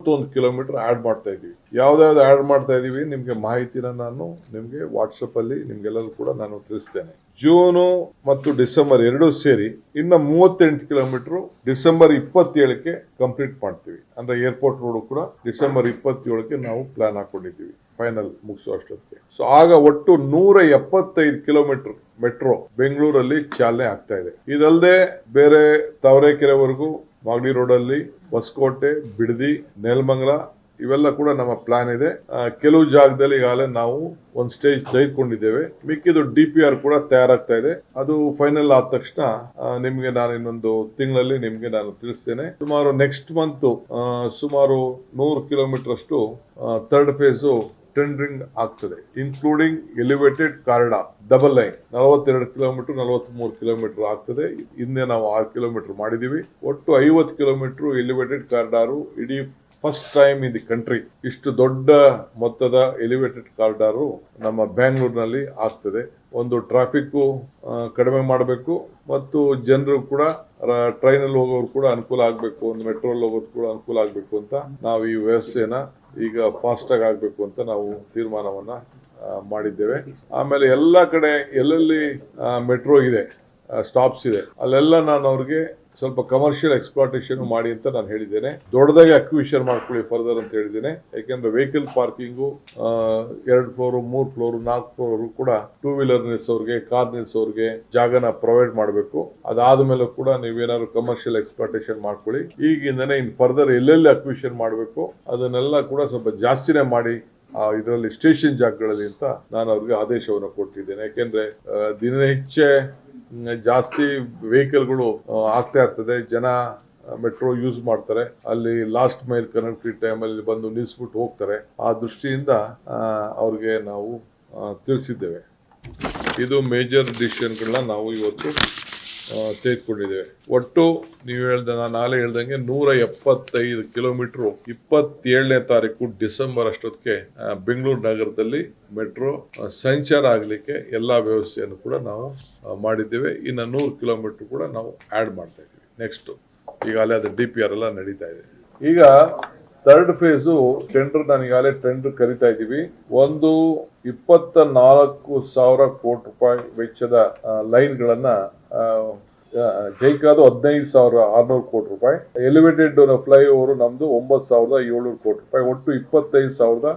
21 kilometre add ಮಾಡ್ತಾ ಇದೀವಿ. ಯಾವ್ದಾವ್ದು add ಮಾಡ್ತಾ ಇದೀವಿ ನಿಮ್ಗೆ ಮಾಹಿತಿನ ನಾನು ನಿಮ್ಗೆ ವಾಟ್ಸಪ್ ಅಲ್ಲಿ ನಿಮ್ಗೆಲ್ಲರೂ ಕೂಡ ನಾನು ತಿಳಿಸ್ತೇನೆ. ಜೂನು ಮತ್ತು ಡಿಸೆಂಬರ್ ಎರಡೂ ಸೇರಿ ಇನ್ನ 38 ಕಿಲೋಮೀಟರ್ ಡಿಸೆಂಬರ್ 27ಕ್ಕೆ ಕಂಪ್ಲೀಟ್ ಮಾಡ್ತೀವಿ. ಅಂದ್ರೆ ಏರ್ಪೋರ್ಟ್ ರೋಡ್ ಕೂಡ ಡಿಸೆಂಬರ್ 27ಕ್ಕೆ ನಾವು ಪ್ಲಾನ್ ಹಾಕೊಂಡಿದ್ದೀವಿ ಫೈನಲ್ ಮುಗಿಸೋ ಅಷ್ಟೊತ್ತಿಗೆ. ಸೊ ಆಗ ಒಟ್ಟು 175 ಕಿಲೋಮೀಟರ್ ಮೆಟ್ರೋ ಬೆಂಗಳೂರಲ್ಲಿ ಚಾಲನೆ ಆಗ್ತಾ ಇದೆ. ಇದಲ್ಲದೆ ಬೇರೆ ತಾವರೆಕೆರೆವರೆಗೂ ಮಾಗಡಿ ರೋಡ್ ಅಲ್ಲಿ ಹೊಸಕೋಟೆ, ಬಿಡದಿ, ನೆಲಮಂಗಲ ಇವೆಲ್ಲ ಕೂಡ ನಮ್ಮ ಪ್ಲಾನ್ ಇದೆ. ಕೆಲವು ಜಾಗದಲ್ಲಿ ಈಗಾಗಲೇ ನಾವು ಒಂದು ಸ್ಟೇಜ್ ತೆಗೆದುಕೊಂಡಿದ್ದೇವೆ. ಮಿಕ್ಕಿದು DPR ಕೂಡ ತಯಾರಾಗ್ತಾ ಇದೆ. ಅದು ಫೈನಲ್ ಆದ ತಕ್ಷಣ ನಿಮ್ಗೆ ನಾನು ಇನ್ನೊಂದು ತಿಂಗಳಲ್ಲಿ ನಿಮ್ಗೆ ನಾನು ತಿಳಿಸ್ತೇನೆ. ಸುಮಾರು ನೆಕ್ಸ್ಟ್ ಮಂತ್ ಸುಮಾರು 100 ಕಿಲೋಮೀಟರ್ ಅಷ್ಟು ಥರ್ಡ್ ಫೇಸ್ ಟೆಂಡರಿಂಗ್ ಆಗ್ತದೆ, including elevated corridor double line 42 kilometre 43 kilometre ಆಗ್ತದೆ. ಹಿಂದೆ ನಾವು 6 ಕಿಲೋಮೀಟರ್ ಮಾಡಿದೀವಿ. ಒಟ್ಟು 50 ಕಿಲೋಮೀಟರ್ ಎಲಿವೇಟೆಡ್ ಕಾರಿಡಾರು ಇಡೀ first time in the country. ಇಷ್ಟು ದೊಡ್ಡ ಮೊತ್ತದ ಎಲಿವೇಟೆಡ್ ಕಾರಿಡಾರು ನಮ್ಮ ಬ್ಯಾಂಗ್ಳೂರಿನಲ್ಲಿ ಆಗ್ತದೆ. ಒಂದು ಟ್ರಾಫಿಕ್ ಕಡಿಮೆ ಮಾಡಬೇಕು ಮತ್ತು ಜನರು ಕೂಡ ಟ್ರೈನಲ್ಲಿ ಹೋಗೋರು ಕೂಡ ಅನುಕೂಲ ಆಗಬೇಕು, ಒಂದು ಮೆಟ್ರೋಲ್ ಹೋಗೋದು ಕೂಡ ಅನುಕೂಲ ಆಗಬೇಕು ಅಂತ ನಾವು ಈ ವ್ಯವಸ್ಥೆನ ಈಗ ಫಾಸ್ಟ್ ಆಗಿ ಆಗ್ಬೇಕು ಅಂತ ನಾವು ತೀರ್ಮಾನವನ್ನ ಮಾಡಿದ್ದೇವೆ. ಆಮೇಲೆ ಎಲ್ಲಾ ಕಡೆ ಎಲ್ಲೆಲ್ಲಿ ಮೆಟ್ರೋ ಇದೆ, ಸ್ಟಾಪ್ಸ್ ಇದೆ, ಅಲ್ಲೆಲ್ಲ ನಾನು ಅವ್ರಿಗೆ ಸ್ವಲ್ಪ ಕಮರ್ಷಿಯಲ್ ಎಕ್ಸ್ಪ್ಲಾಟೇಷನ್ ಮಾಡಿ ಅಂತ ನಾನು ಹೇಳಿದ್ದೇನೆ. ದೊಡ್ಡದಾಗಿ ಅಕ್ವಿಷನ್ ಮಾಡ್ಕೊಳ್ಳಿ ಫರ್ದರ್ ಅಂತ ಹೇಳಿದ್ದೇನೆ. ಯಾಕೆಂದ್ರೆ vehicle parking 2 floor 3 floor 4 floor ಕೂಡ ಟೂ ವೀಲರ್ ನಿಲ್ಸೋರ್ಗೆ, ಕಾರ್ ನಿಲ್ಸೋರ್ಗೆ ಜಾಗನ ಪ್ರೊವೈಡ್ ಮಾಡಬೇಕು. ಅದಾದ್ಮೇಲೆ ಕೂಡ ನೀವೇನಾದ್ರು ಕಮರ್ಷಿಯಲ್ ಎಕ್ಸ್ಪ್ಲಾಟೇಷನ್ ಮಾಡ್ಕೊಳ್ಳಿ. ಈಗಿಂದನೇ ಇನ್ ಫರ್ದರ್ ಎಲ್ಲೆಲ್ಲಿ ಅಕ್ವಿಷನ್ ಮಾಡಬೇಕು ಅದನ್ನೆಲ್ಲ ಕೂಡ ಸ್ವಲ್ಪ ಜಾಸ್ತಿನೇ ಮಾಡಿ ಇದರಲ್ಲಿ ಸ್ಟೇಷನ್ ಜಾಗಗಳಲ್ಲಿ ಅಂತ ನಾನು ಅವ್ರಿಗೆ ಆದೇಶವನ್ನು ಕೊಟ್ಟಿದ್ದೇನೆ. ಯಾಕೆಂದ್ರೆ ದಿನನಿತ್ಯ ಜಾಸ್ತಿ ವೆಹಿಕಲ್ಗಳು ಆಗ್ತಾ ಇರ್ತದೆ, ಜನ ಮೆಟ್ರೋ ಯೂಸ್ ಮಾಡ್ತಾರೆ, ಅಲ್ಲಿ ಲಾಸ್ಟ್ ಮೈಲ್ ಕನೆಕ್ಟಿವಿಟಿ ಟೈಮಲ್ಲಿ ಬಂದು ನಿಲ್ಲಿಸ್ಬಿಟ್ಟು ಹೋಗ್ತಾರೆ. ಆ ದೃಷ್ಟಿಯಿಂದ ಅವ್ರಿಗೆ ನಾವು ತಿಳಿಸಿದ್ದೇವೆ. ಇದು ಮೇಜರ್ ಡಿಸಿಷನ್ಗಳನ್ನ ನಾವು ಇವತ್ತು ತೆಗೆದುಕೊಂಡಿದ್ದೇವೆ. ಒಟ್ಟು ನೀವು ನಾನು ನಾಳೆ ಹೇಳ್ದಂಗೆ 175 ಕಿಲೋಮೀಟರ್ 27ನೇ ತಾರೀಕು ಡಿಸೆಂಬರ್ ಅಷ್ಟೊತ್ತಿಗೆ ಬೆಂಗಳೂರು ನಗರದಲ್ಲಿ ಮೆಟ್ರೋ ಸಂಚಾರ ಆಗಲಿಕ್ಕೆ ಎಲ್ಲಾ ವ್ಯವಸ್ಥೆಯನ್ನು ಕೂಡ ನಾವು ಮಾಡಿದ್ದೇವೆ. ಇನ್ನು 100 ಕಿಲೋಮೀಟರ್ ಕೂಡ ನಾವು ಆಡ್ ಮಾಡ್ತಾ ಇದ್ದೀವಿ. ನೆಕ್ಸ್ಟ್ ಈಗಾಗಲೇ ಅದು DPR ಎಲ್ಲ ನಡೀತಾ ಇದೆ. ಈಗ ಥರ್ಡ್ ಫೇಸು ಟೆಂಡರ್ ನಾನು ಈಗಾಗಲೇ ಟೆಂಡರ್ ಕರಿತಾ ಇದ್ದೀವಿ. ಒಂದು 24,000 ಕೋಟಿ ರೂಪಾಯಿ ವೆಚ್ಚದ ಲೈನ್ಗಳನ್ನ ಜೈಕಾದು 15,600 ಕೋಟಿ ರೂಪಾಯಿ, ಎಲಿವೇಟೆಡ್ ಫ್ಲೈ ಓವರ್ ನಮ್ದು 9,700 ಕೋಟಿ ರೂಪಾಯಿ, ಒಟ್ಟು 25,000